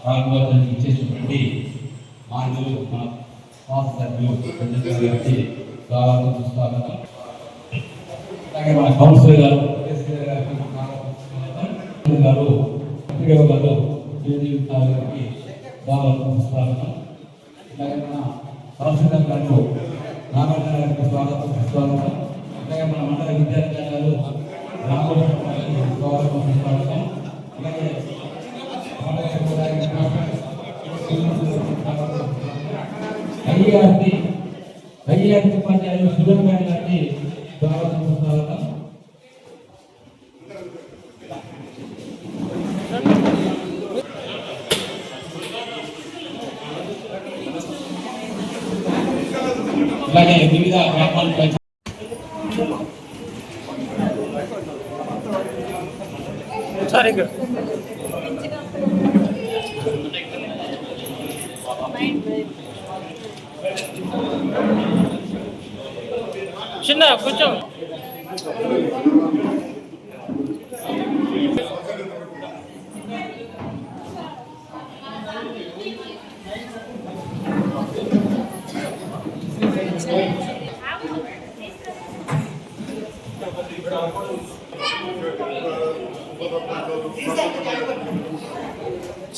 భాగవతానికి ఇచ్చేసినటువంటి మానవులు మన పాస్ సభ్యులు గారికి స్వాగతం సుస్వాగతం. అలాగే మన కౌన్సిలర్ గారు గారు గారికి స్వాగతం సుస్వాగతం. అలాగే మన కౌన్సిలర్ గారు నాగార్జున గారికి స్వాగతం సుస్వాగతం. అలాగే మన మండల విద్యార్థి గారు రామకృష్ణ గారికి స్వాగతం సుస్వాగతం. అలాగే వైఆర్టీ ఉపాధ్యాయులు సుబ్రహ్మణ్య గారికి స్వాగతం సుస్వాగతం. అలాగే వివిధ వ్యాపారాలు సరిగ్గా చిన్న కొంచెం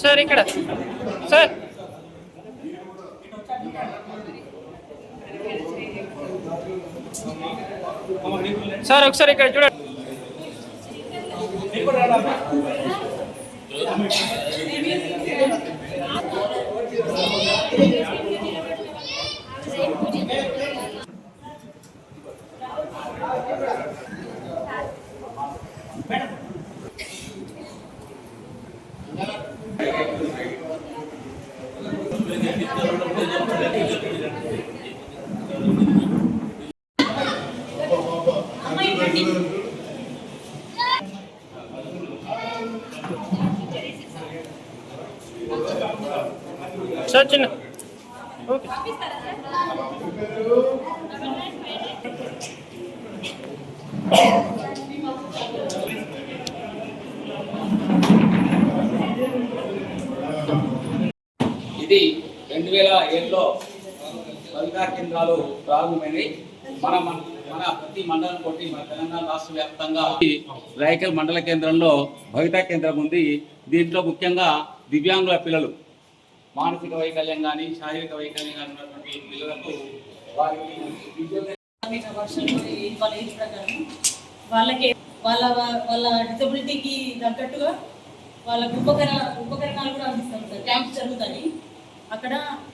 సార్ ఇక్కడ సార్ సార్ ఒకసారి ఇక్కడ చూడండి. సార్ చిన్న ఓకే ఇది 2007లో బలికా కేంద్రాలు ప్రారంభమైనవి. మన ప్రతి మండలం కొట్టి మన తెలంగాణ రాష్ట్ర వ్యాప్తంగా రాయకల్ మండల కేంద్రంలో భవితా కేంద్రం ఉంది. దీంట్లో ముఖ్యంగా దివ్యాంగుల పిల్లలు మానసిక వైకల్యం కానీ శారీరక వైకల్యం కానీ ఉన్నటువంటి పిల్లలకు వాళ్ళకి వాళ్ళ డిసబిలిటీకి తగ్గట్టుగా వాళ్ళకు ఉపకరణాలు కూడా అందిస్తాం సార్. క్యాంప్స్ జరుగుతాయి అక్కడ.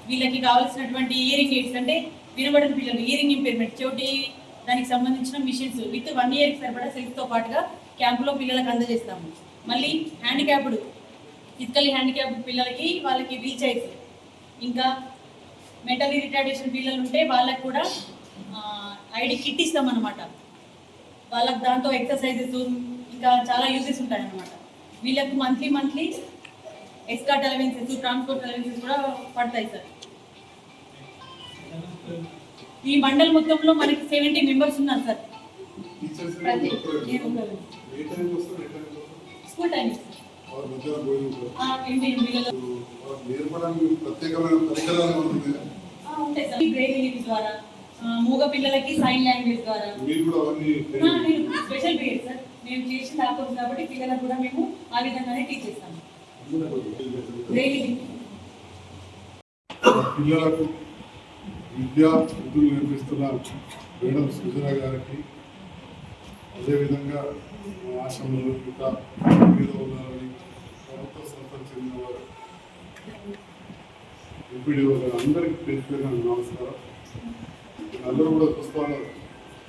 వీళ్ళకి కావాల్సినటువంటి ఇయరింగ్ ఎయిడ్స్ అంటే వినబడిన పిల్లలు ఇయరింగ్ ఇంపైర్మెంట్ చెవిటి దానికి సంబంధించిన మిషన్స్ విత్ 1 ఇయర్కి సరిపడా సెల్ఫ్తో పాటుగా క్యాంపులో పిల్లలకు అందజేస్తాము. మళ్ళీ హ్యాండిక్యాప్డ్ ఫిజికల్లీ హ్యాండిక్యాప్డ్ పిల్లలకి వాళ్ళకి వీల్ చైర్స్, ఇంకా మెంటలీ రిటార్డేషన్ పిల్లలు ఉంటే వాళ్ళకి కూడా ఐడి కిట్ ఇస్తాం అన్నమాట. వాళ్ళకి దాంతో ఎక్సర్సైజెస్ ఇంకా చాలా యూజెస్ ఉంటాయి అన్నమాట. వీళ్ళకు monthly escort allowances transport allowances కూడా పడతాయి సార్. ఈ మండల్ మొత్తంలో మనకి 70 మెంబర్స్ ఉన్నారు సార్. స్కూల్ టైం ఉంటాయి సార్. బ్రెయిల్ లిపి ద్వారా, మూగ పిల్లలకి సైన్ లాంగ్వేజ్ ద్వారా స్పెషల్ పీరియడ్ సార్. మేము చేసిన ఆపర్స్ కాబట్టి పిల్లలకు కూడా మేము ఆ విధంగానే టీచ్ చేస్తాము. బ్రెయిల్ లిపి పిల్లలకు విద్యా విధులు నేర్పిస్తున్న మేడం సుజన గారికి, అదేవిధంగా ఆశ్రమంలో ఇంకా మీద ఉన్నారని ప్రభుత్వ సంస్థకు చెందిన వారు ఎంపీడీఓ గారు అందరికీ పేరు నమస్కారం. అందరూ కూడా చూస్తున్నారు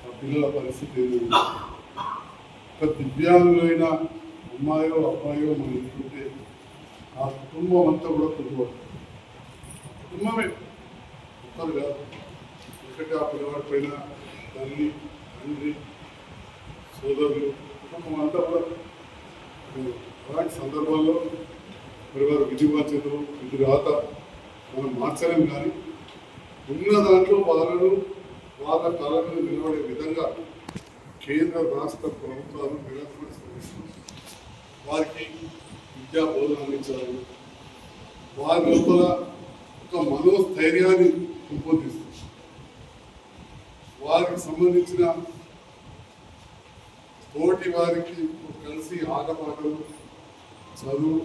ఆ పిల్లల పరిస్థితి ఏదైనా. ఒక దివ్యాంగులైన అమ్మాయో అబ్బాయో మనం చూస్తే ఆ కుటుంబం అంతా కూడా కుటుంబమే ఒక్కరు కాదు. ఎందుకంటే ఆ పిల్లవాడి పైన తల్లి తండ్రి సోదరులు కుటుంబం అంతా కూడా అలాంటి సందర్భాల్లో మరి వారు విధి బాధ్యతలు విధి రాత మనం మార్చలేం. కానీ ఉన్న దాంట్లో వాళ్ళ కళలను నిలబడే విధంగా కేంద్ర రాష్ట్ర ప్రభుత్వాలు నిరంతరం శ్రమిస్తున్నాయి. వారికి విద్యా బోధన అందించాలని, వారి లోపల ఒక మనోస్థైర్యాన్ని పెంపొందిస్తుంది. వారికి సంబంధించిన తోటి వారికి కలిసి ఆటపాటలు, చదువు,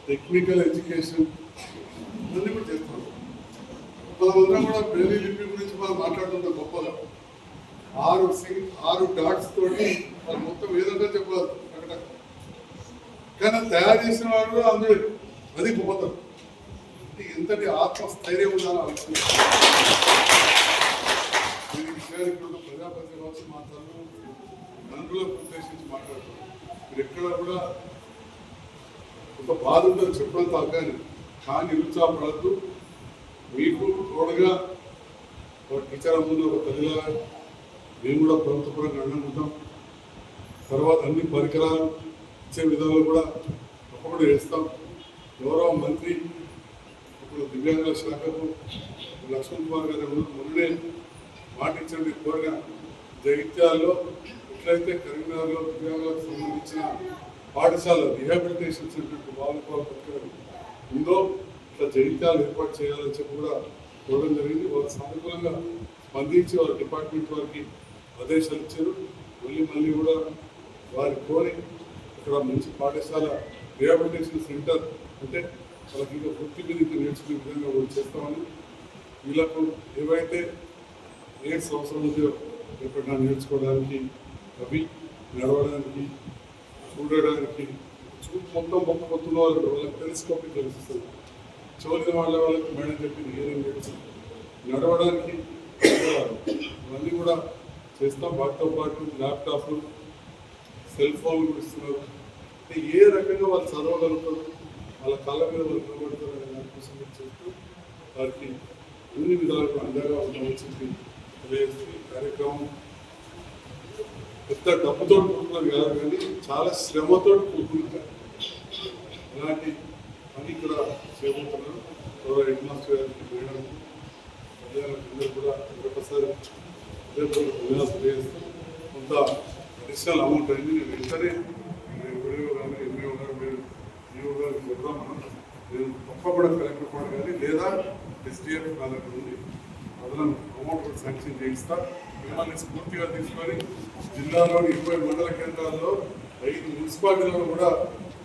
టెక్నికల్ ఎడ్యుకేషన్ ఇవన్నీ కూడా చేస్తాం. మనమందరం కూడా బ్రెయిలీ లిపి గురించి మనం మాట్లాడుతుంటాం గొప్పగా. 6 డాట్స్ తోటి వాళ్ళు మొత్తం ఏదంటే చెప్పాలి అక్కడ, కానీ తయారు చేసిన వాడు కూడా అందరూ అది గొప్పతనం. ఎంతటి ఆత్మస్థైర్యం ఉండాలని ఆలోచించారు. ఈ విషయానికి కూడా ప్రజాప్రతినిధి వచ్చి మాట్లాడుతూ నలుగురులకు ఉద్దేశించి మాట్లాడుతున్నారు. మీరు ఎక్కడ కూడా ఒక బాధ ఉందని చెప్పడం తాకాని, కానీ నిరుత్సాహపడద్దు. మీకు తోడుగా ఒక టీచర్ ముందు ఒక తల్లిగా మేము కూడా ప్రభుత్వపరంగా అండగుంటాం. తర్వాత అన్ని పరికరాలు ఇచ్చే విధాలు కూడా తప్పకుండా చేస్తాం. గౌరవ మంత్రి ఇప్పుడు దివ్యాంగుల శాఖకు లక్ష్మణ్ కుమార్ గారు మొన్ననే మాటించండి కోరిన జగిత్యాలలో ఎట్లయితే కరీంనగర్లో దివ్యాంగులకు సంబంధించిన పాఠశాల రిహాబిలిటేషన్ సెంటర్ వాళ్ళ ఉందో ఇట్లా జగిత్యాలు ఏర్పాటు చేయాలని చెప్పి కూడా కోరడం జరిగింది. వాళ్ళు సానుకూలంగా స్పందించి వాళ్ళ డిపార్ట్మెంట్ వారికి ఆదేశాలు ఇచ్చారు. మళ్ళీ కూడా వారి కోరి ఇక్కడ మంచి పాఠశాల రిహాబిలిటేషన్ సెంటర్ అంటే వాళ్ళకి ఇంకా వృత్తి మీద నేర్చుకునే విధంగా కూడా చేస్తామని, వీళ్ళకు ఏవైతే ఎయిడ్స్ అవసరం ఉందో ఎక్కడైనా నేర్చుకోవడానికి, అవి నడవడానికి, చూడడానికి, చూపు మొత్తం పొత్తున్న వాళ్ళకి టెలిస్కోపిక్ తెలుస్తుంది. చోలిన వాళ్ళకి మేడం చెప్పింది హియరింగ్ ఎయిడ్స్, నడవడానికి ఇవన్నీ కూడా చేస్తాం. వాటితో పాటు ల్యాప్టాప్లు, సెల్ ఫోన్లు కూడా ఇస్తున్నారు. అంటే ఏ రకంగా వాళ్ళు చదవగలుగుతారు, వాళ్ళ కాళ్ళ మీద వాళ్ళు నిలబడతారు అనే దానికోసం చేస్తూ వారికి అన్ని విధాలుగా అండగా ఉండవని చెప్పి తెలియజేస్తుంది. ఈ కార్యక్రమం పెద్ద డబ్బుతో కూడుకున్నది కాదు, కానీ చాలా శ్రమతో కూడుకున్నది. అలాంటి పని ఇక్కడ చేయబోతున్నారు. గౌరవ హెడ్ మాస్టర్ గారికి మేడం అందరూ కూడా మరొకసారి తెలియజేస్తూ కొంత అడిషనల్ అమౌంట్ అయింది. నేను వెంటనే ఎంపీడీఓ కానీ ఎంఈఓ గారు మీరు ఈఓ గారికి చెప్తాం. నేను తప్పకుండా కలెక్టర్ కూడా కానీ లేదా ఎస్డిఎఫ్ నా దగ్గర ఉంది, అదనం అమౌంట్ కూడా శాంక్షన్ చేయిస్తా. మిమ్మల్ని స్ఫూర్తిగా తీసుకొని జిల్లాలోని 20 మండల కేంద్రాల్లో 5 మున్సిపాలిటీలలో కూడా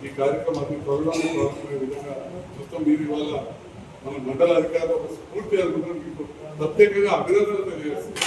ఈ కార్యక్రమాన్ని త్వరలో ప్రారంభమయ్యే విధంగా చూస్తాం. మీరు ఇవాళ మన మండల అధికారులు ఒక స్ఫూర్తి అనుకుంటున్నాం. మీకు ప్రత్యేకంగా అభినందనలు తెలియజేస్తుంది.